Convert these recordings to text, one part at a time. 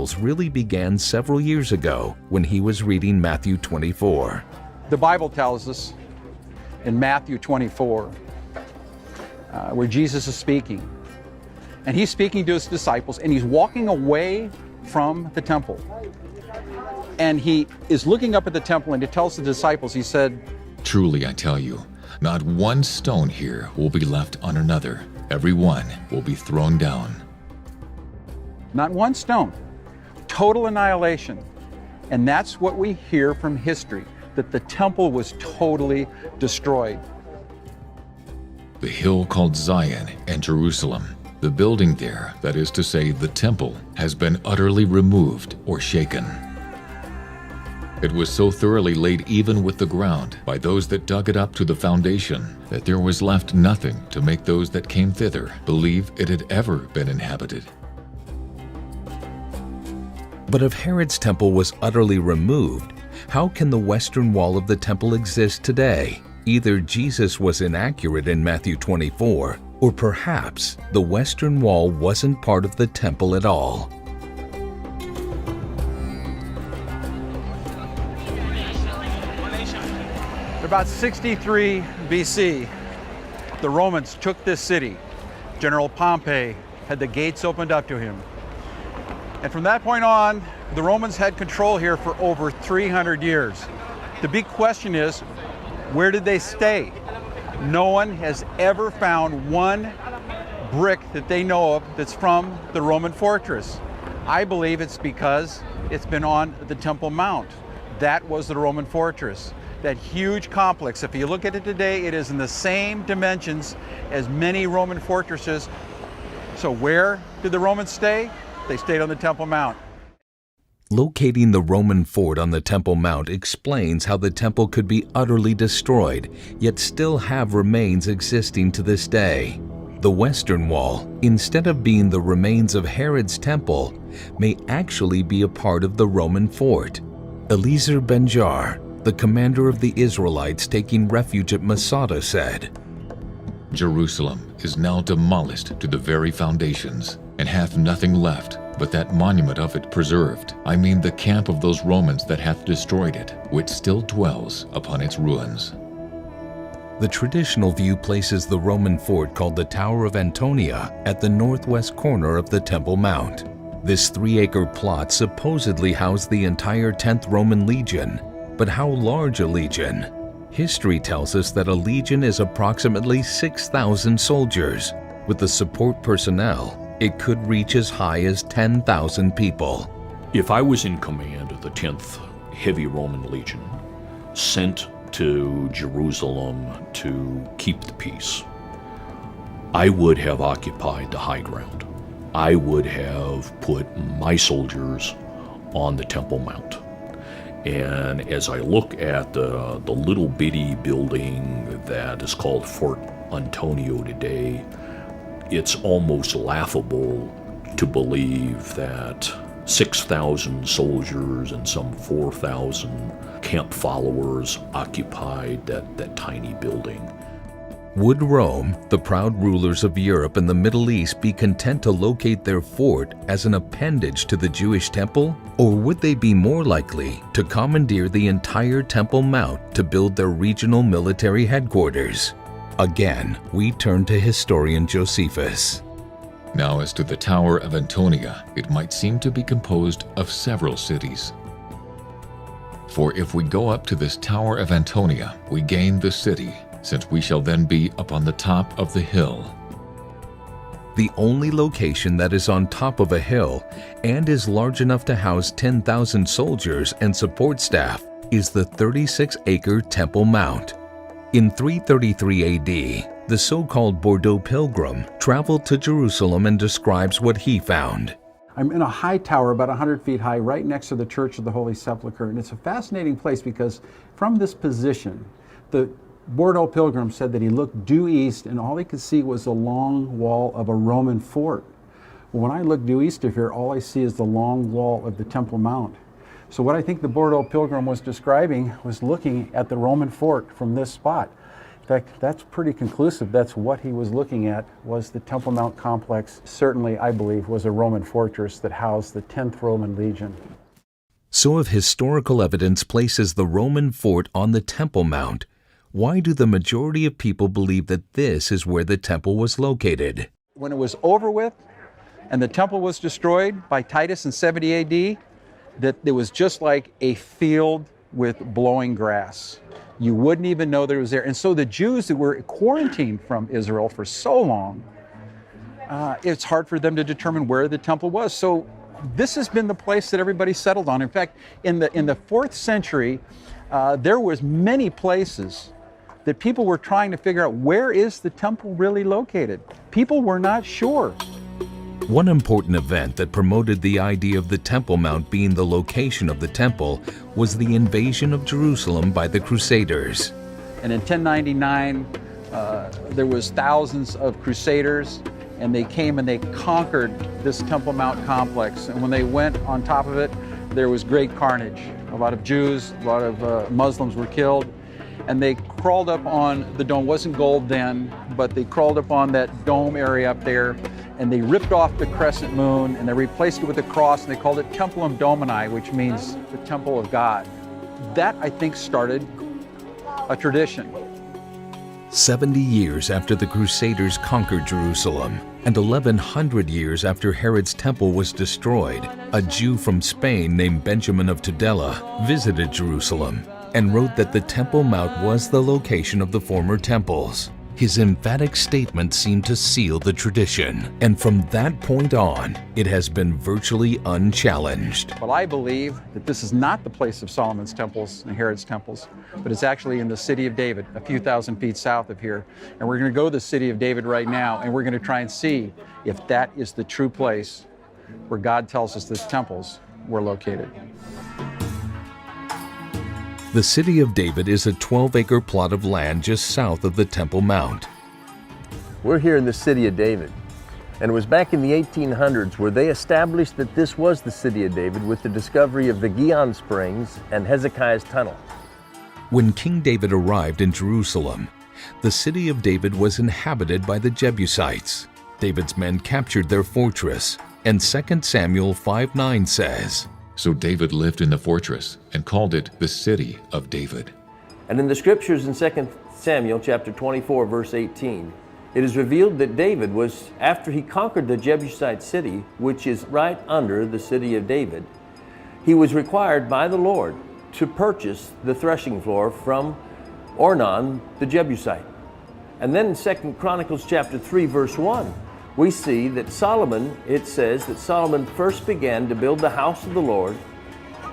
really began several years ago when he was reading Matthew 24. The Bible tells us in Matthew 24, where Jesus is speaking, and he's speaking to his disciples, and he's walking away from the temple. And he is looking up at the temple, and he tells the disciples, he said, "Truly I tell you, not one stone here will be left on another. Every one will be thrown down." Not one stone. Total annihilation. And that's what we hear from history, that the temple was totally destroyed. The hill called Zion and Jerusalem, the building there, that is to say, the temple, has been utterly removed or shaken. It was so thoroughly laid even with the ground by those that dug it up to the foundation that there was left nothing to make those that came thither believe it had ever been inhabited. But if Herod's temple was utterly removed, how can the western wall of the temple exist today? Either Jesus was inaccurate in Matthew 24, or perhaps the western wall wasn't part of the temple at all. About 63 BC, the Romans took this city. General Pompey had the gates opened up to him. And from that point on, the Romans had control here for over 300 years. The big question is, where did they stay? No one has ever found one brick that they know of that's from the Roman fortress. I believe it's because it's been on the Temple Mount. That was the Roman fortress. That huge complex, if you look at it today, it is in the same dimensions as many Roman fortresses. So where did the Romans stay? They stayed on the Temple Mount. Locating the Roman fort on the Temple Mount explains how the temple could be utterly destroyed, yet still have remains existing to this day. The Western Wall, instead of being the remains of Herod's temple, may actually be a part of the Roman fort. Eliezer Ben-Jar, the commander of the Israelites taking refuge at Masada, said, "Jerusalem is now demolished to the very foundations, and hath nothing left but that monument of it preserved. I mean the camp of those Romans that hath destroyed it, which still dwells upon its ruins." The traditional view places the Roman fort called the Tower of Antonia at the northwest corner of the Temple Mount. This 3-acre plot supposedly housed the entire 10th Roman Legion. But how large a legion? History tells us that a legion is approximately 6,000 soldiers. With the support personnel, it could reach as high as 10,000 people. If I was in command of the 10th Heavy Roman Legion, sent to Jerusalem to keep the peace, I would have occupied the high ground. I would have put my soldiers on the Temple Mount. And as I look at the little bitty building that is called Fort Antonio today, it's almost laughable to believe that 6,000 soldiers and some 4,000 camp followers occupied that tiny building. Would Rome, the proud rulers of Europe and the Middle East, be content to locate their fort as an appendage to the Jewish temple? Or would they be more likely to commandeer the entire Temple Mount to build their regional military headquarters? Again, we turn to historian Josephus. Now as to the Tower of Antonia, it might seem to be composed of several cities. For if we go up to this Tower of Antonia, we gain the city, since we shall then be upon the top of the hill. The only location that is on top of a hill and is large enough to house 10,000 soldiers and support staff is the 36-acre Temple Mount. In 333 AD, the so-called Bordeaux pilgrim traveled to Jerusalem and describes what he found. I'm in a high tower about 100 feet high right next to the Church of the Holy Sepulchre, and it's a fascinating place because from this position, the Bordeaux pilgrim said that he looked due east and all he could see was the long wall of a Roman fort. Well, when I look due east of here, all I see is the long wall of the Temple Mount. So what I think the Bordeaux pilgrim was describing was looking at the Roman fort from this spot. fact, that's pretty conclusive. That's what he was looking at, was the Temple Mount complex. Certainly, I believe, was a Roman fortress that housed the 10th Roman Legion. So if historical evidence places the Roman fort on the Temple Mount, why do the majority of people believe that this is where the temple was located? When it was over with and the temple was destroyed by Titus in 70 AD, that it was just like a field with blowing grass. You wouldn't even know that it was there. And so the Jews that were quarantined from Israel for so long, it's hard for them to determine where the temple was. So this has been the place that everybody settled on. In fact, in the 4th century, there was many places that people were trying to figure out, where is the temple really located? People were not sure. One important event that promoted the idea of the Temple Mount being the location of the temple was the invasion of Jerusalem by the Crusaders. And in 1099, there was thousands of Crusaders, and they came and they conquered this Temple Mount complex. And when they went on top of it, there was great carnage. A lot of Jews, a lot of Muslims were killed, and they crawled up on the dome. It wasn't gold then, but they crawled up on that dome area up there, and they ripped off the crescent moon, and they replaced it with a cross, and they called it Templum Domini, which means the temple of God. That, I think, started a tradition. 70 years after the Crusaders conquered Jerusalem, and 1100 years after Herod's temple was destroyed, a Jew from Spain named Benjamin of Tudela visited Jerusalem and wrote that the Temple Mount was the location of the former temples. His emphatic statement seemed to seal the tradition, and from that point on, it has been virtually unchallenged. Well, I believe that this is not the place of Solomon's temples and Herod's temples, but it's actually in the city of David, a few thousand feet south of here. And we're going to go to the city of David right now, and we're going to try and see if that is the true place where God tells us the temples were located. The city of David is a 12-acre plot of land just south of the Temple Mount. We're here in the city of David, and it was back in the 1800s where they established that this was the city of David with the discovery of the Gihon Springs and Hezekiah's Tunnel. When King David arrived in Jerusalem, the city of David was inhabited by the Jebusites. David's men captured their fortress, and 2 Samuel 5:9 says, So David lived in the fortress and called it the city of David. And in the scriptures in 2 Samuel chapter 24, verse 18, it is revealed that David was, after he conquered the Jebusite city, which is right under the city of David, he was required by the Lord to purchase the threshing floor from Ornan the Jebusite. And then in 2 Chronicles chapter 3, verse 1, we see that Solomon, it says that Solomon first began to build the house of the Lord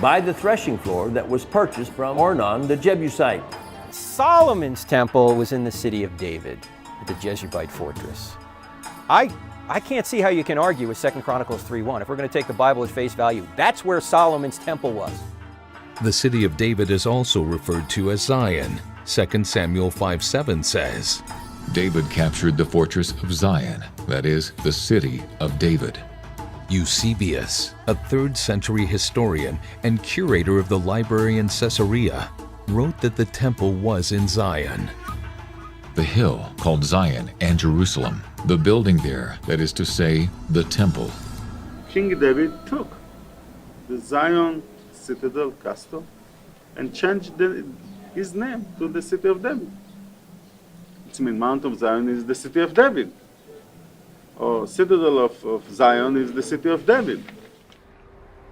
by the threshing floor that was purchased from Ornan the Jebusite. Solomon's temple was in the city of David, at the Jebusite fortress. I can't see how you can argue with 2 Chronicles 3:1. If we're going to take the Bible at face value, that's where Solomon's temple was. The city of David is also referred to as Zion. 2 Samuel 5:7 says, David captured the fortress of Zion, that is, the city of David. Eusebius, a 3rd century historian and curator of the library in Caesarea, wrote that the temple was in Zion. The hill called Zion and Jerusalem, the building there, that is to say, the temple. King David took the Zion Citadel Castle and changed his name to the city of David. It means Mount of Zion is the city of David, or Citadel of Zion is the city of David.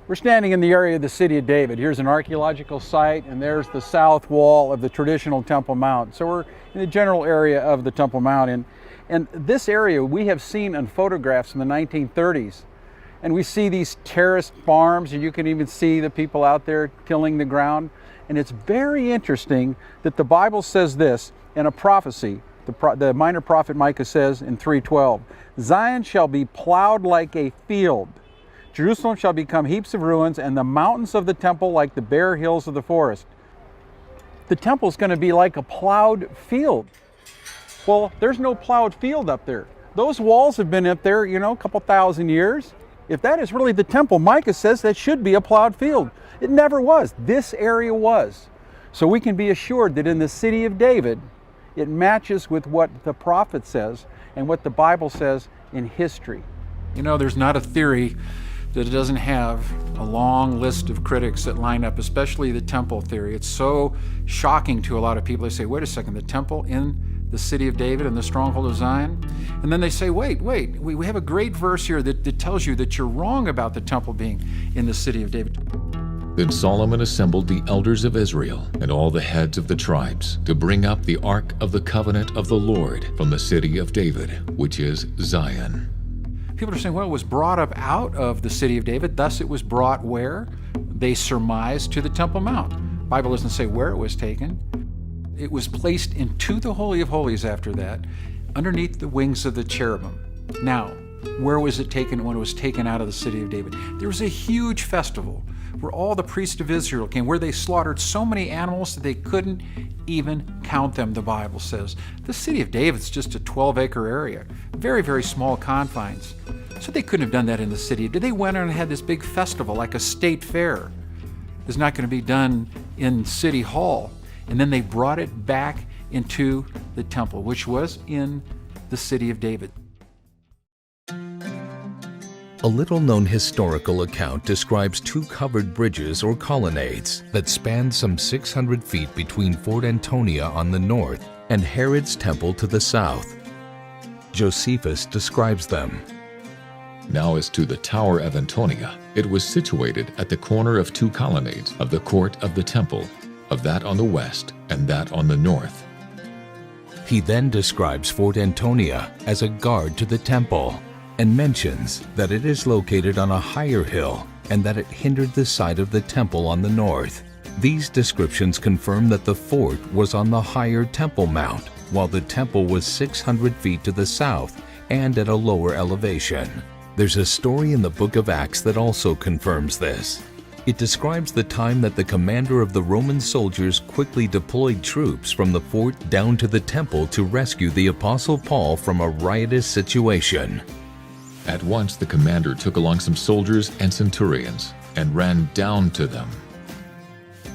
We're standing in the area of the city of David. Here's an archaeological site, and there's the south wall of the traditional Temple Mount. So we're in the general area of the Temple Mount, and this area we have seen in photographs in the 1930s. And we see these terraced farms, and you can even see the people out there tilling the ground. And it's very interesting that the Bible says this in a prophecy. The minor prophet Micah says in 3:12, Zion shall be plowed like a field. Jerusalem shall become heaps of ruins, and the mountains of the temple like the bare hills of the forest. The temple's going to be like a plowed field. Well, there's no plowed field up there. Those walls have been up there, a couple thousand years. If that is really the temple, Micah says that should be a plowed field. It never was. This area was. So we can be assured that in the city of David, It matches with what the prophet says and what the Bible says in history. You know, there's not a theory that it doesn't have a long list of critics that line up, especially the temple theory. It's so shocking to a lot of people. They say, wait a second, the temple in the city of David and the stronghold of Zion? And then they say, wait, we have a great verse here that tells you that you're wrong about the temple being in the city of David. Then Solomon assembled the elders of Israel and all the heads of the tribes to bring up the ark of the covenant of the Lord from the city of David, which is Zion. People are saying, well, it was brought up out of the city of David, thus it was brought where? They surmise to the Temple Mount. The Bible doesn't say where it was taken. It was placed into the Holy of Holies after that, underneath the wings of the cherubim. Now, where was it taken when it was taken out of the city of David? There was a huge festival where all the priests of Israel came, where they slaughtered so many animals that they couldn't even count them, the Bible says. The city of David's just a 12-acre area, very, very small confines. So they couldn't have done that in the city. They went on and had this big festival, like a state fair. It's not going to be done in City Hall. And then they brought it back into the temple, which was in the city of David. A little-known historical account describes two covered bridges or colonnades that span some 600 feet between Fort Antonia on the north and Herod's temple to the south. Josephus describes them. Now as to the Tower of Antonia, it was situated at the corner of two colonnades of the court of the temple, of that on the west and that on the north. He then describes Fort Antonia as a guard to the temple, and mentions that it is located on a higher hill and that it hindered the sight of the temple on the north. These descriptions confirm that the fort was on the higher Temple Mount, while the temple was 600 feet to the south and at a lower elevation. There's a story in the book of Acts that also confirms this. It describes the time that the commander of the Roman soldiers quickly deployed troops from the fort down to the temple to rescue the Apostle Paul from a riotous situation. At once the commander took along some soldiers and centurions and ran down to them.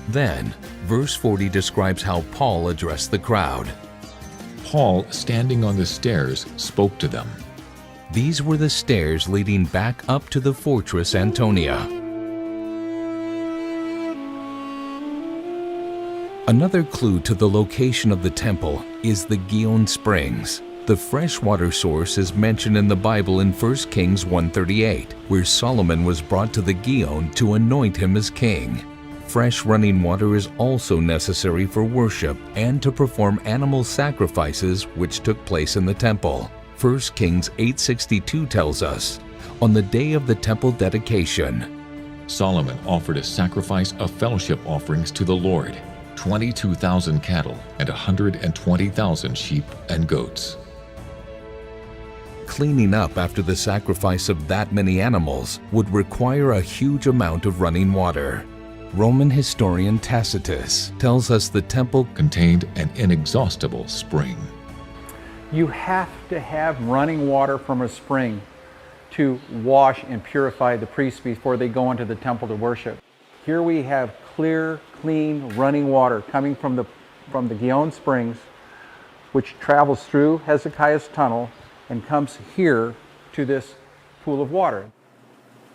Then, verse 40 describes how Paul addressed the crowd. Paul, standing on the stairs, spoke to them. These were the stairs leading back up to the fortress Antonia. Another clue to the location of the temple is the Gihon Springs. The freshwater source is mentioned in the Bible in 1 Kings 1:38, where Solomon was brought to the Gihon to anoint him as king. Fresh running water is also necessary for worship and to perform animal sacrifices which took place in the temple. 1 Kings 8:62 tells us, on the day of the temple dedication, Solomon offered a sacrifice of fellowship offerings to the Lord, 22,000 cattle and 120,000 sheep and goats. Cleaning up after the sacrifice of that many animals would require a huge amount of running water. Roman historian Tacitus tells us the temple contained an inexhaustible spring. You have to have running water from a spring to wash and purify the priests before they go into the temple to worship. Here we have clear, clean, running water coming from the Gihon Springs, which travels through Hezekiah's tunnel and comes here to this pool of water.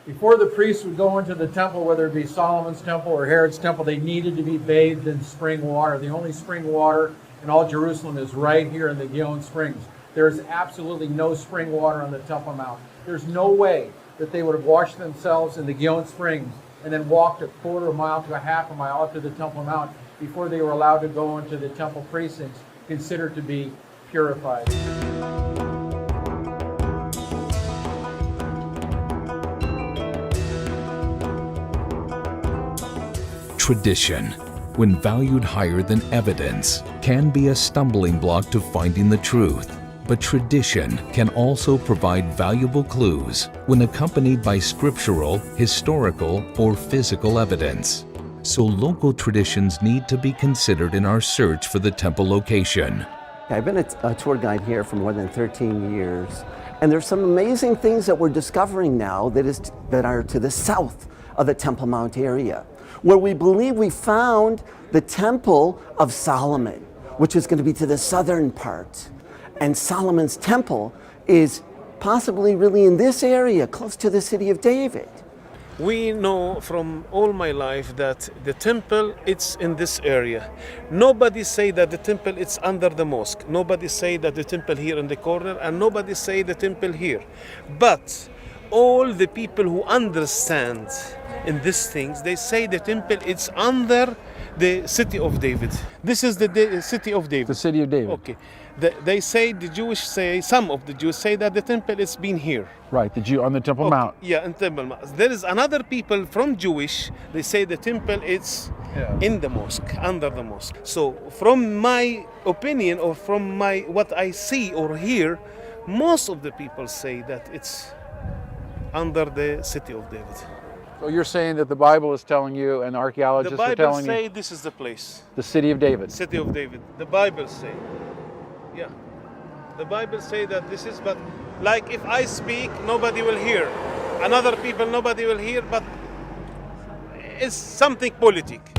Before the priests would go into the temple, whether it be Solomon's temple or Herod's temple, they needed to be bathed in spring water. The only spring water in all Jerusalem is right here in the Gihon Springs. There is absolutely no spring water on the Temple Mount. There's no way that they would have washed themselves in the Gihon Springs and then walked a quarter mile to a half a mile up to the Temple Mount before they were allowed to go into the temple precincts, considered to be purified. tradition, when valued higher than evidence, can be a stumbling block to finding the truth. But tradition can also provide valuable clues when accompanied by scriptural, historical, or physical evidence. So local traditions need to be considered in our search for the temple location. I've been a tour guide here for more than 13 years, and there's some amazing things that we're discovering now that are to the south of the Temple Mount area, where we believe we found the Temple of Solomon, which is going to be to the southern part. And Solomon's temple is possibly really in this area, close to the city of David. We know from all my life that the temple it's in this area. Nobody say that the temple it's under the mosque. Nobody say that the temple here in the corner, and nobody say the temple here. But all the people who understand in these things, they say the temple it's under the city of David. This is the city of David. The city of David. Okay. They say, the Jewish say, some of the Jews say that the temple has been here. Right, the Jew on the Temple Okay, Mount. yeah, in Temple Mount. There is another people from Jewish, they say the temple is in the mosque, under the mosque. So from my opinion or from my what I see or hear, most of the people say that it's under the city of David. So you're saying that the Bible is telling you and The archaeologists are Bible telling say you this is the place, the city of David. city of David. The Bible say, yeah. The Bible say that this is, but like if I speak, nobody will hear. Another people, nobody will hear, but it's something politic.